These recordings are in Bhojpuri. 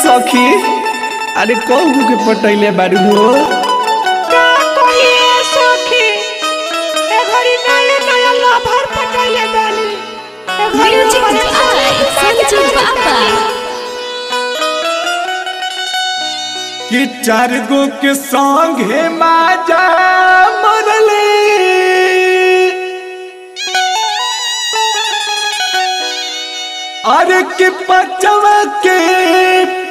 सखी अरे कहू के पटैले बारू हो का कहिए सखी ए घड़ी नया नया लभर पटैले बानी ए घड़ी म्यूजिक बाय संजू बाबा कि चार गो के संगे माजा मरले अरे के पचवा के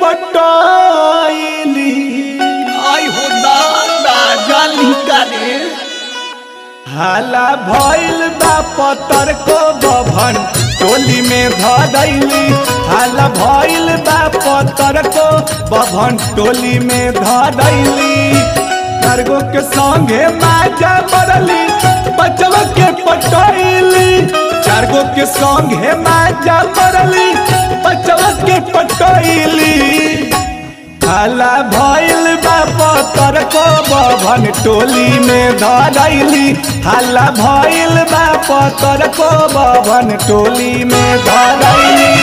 पटाइली आई हो दादा जाली करे हाला भइल बा पतर को बभन टोली में धदैली हाला भइल बा पतर को बभन टोली में धदैली कार्गो के संगे माजा मरली बचवा के पटाइली चारगो के संगे माजा मरली बचवा के पटाइली हाला भइल बा पतर को बभन टोली में धदैली हाला भइल बा पतर को बभन टोली में धदैली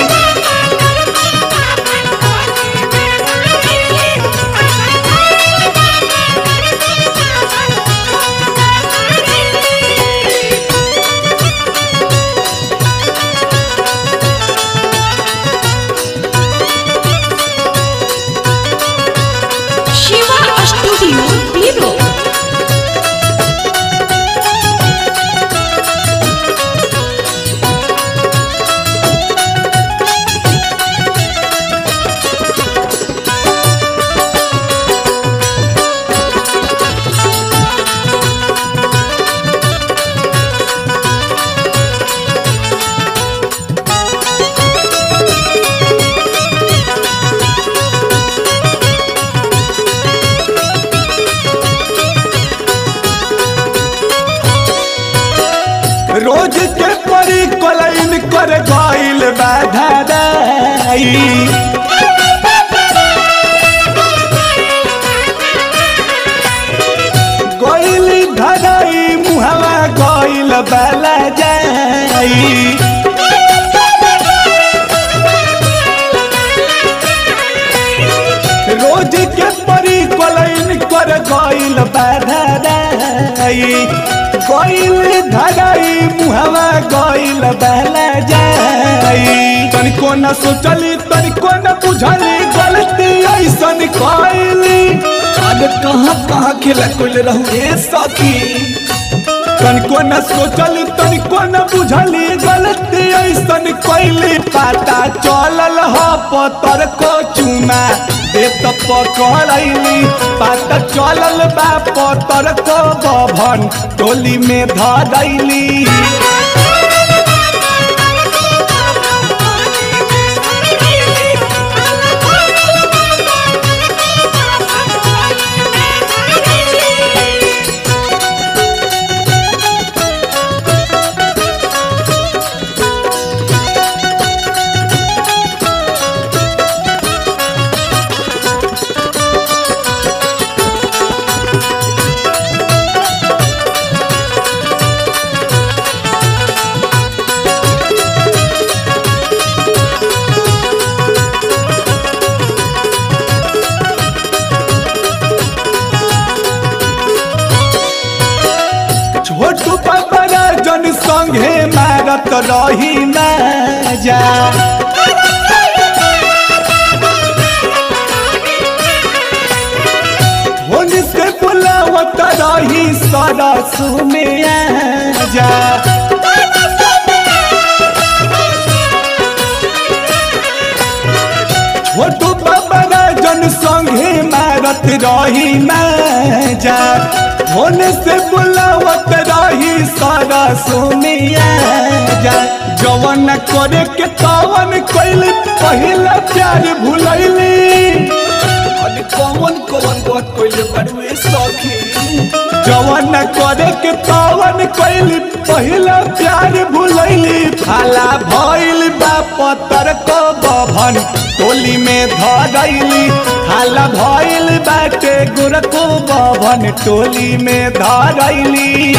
रोज के परी कलैन कर गइल बाधाई गइल धराई मुहवा गइल बाला जाई रोज के परी कलैन कर गइल बाधाई गइल धराई मुहवा गइल बहला जाई तनिको न सोचली तनिको न बुझली गलती ऐसन कइली अरे कहाँ खेला कोइल रहू ए सखी तनिको न सोचली तनिको न बुझली गलती ऐसन कइली पता चलल ह पतर को चुमा देत पकड़ैली पता चलल बा पतर को बभन टोली में धदैली छोटू बाबा जन संगे मारत रही माजा होनी से बुलावत रही सरसु में आजा छोटू बाबा जन संगे मारत रही माजा होने से बुलावत रही सारा सोनिया जा जवन करे के तावन कइली पहिला प्यार भुलैली अरे कौन कौन बात कइले बड़ुए सखी जवन करे के तावन कइली पहिला प्यार भुलैली हाला भइल बा पतर को बभन टोली में धदैली हाला भइल बाटे गुरको बभन टोली में धदैली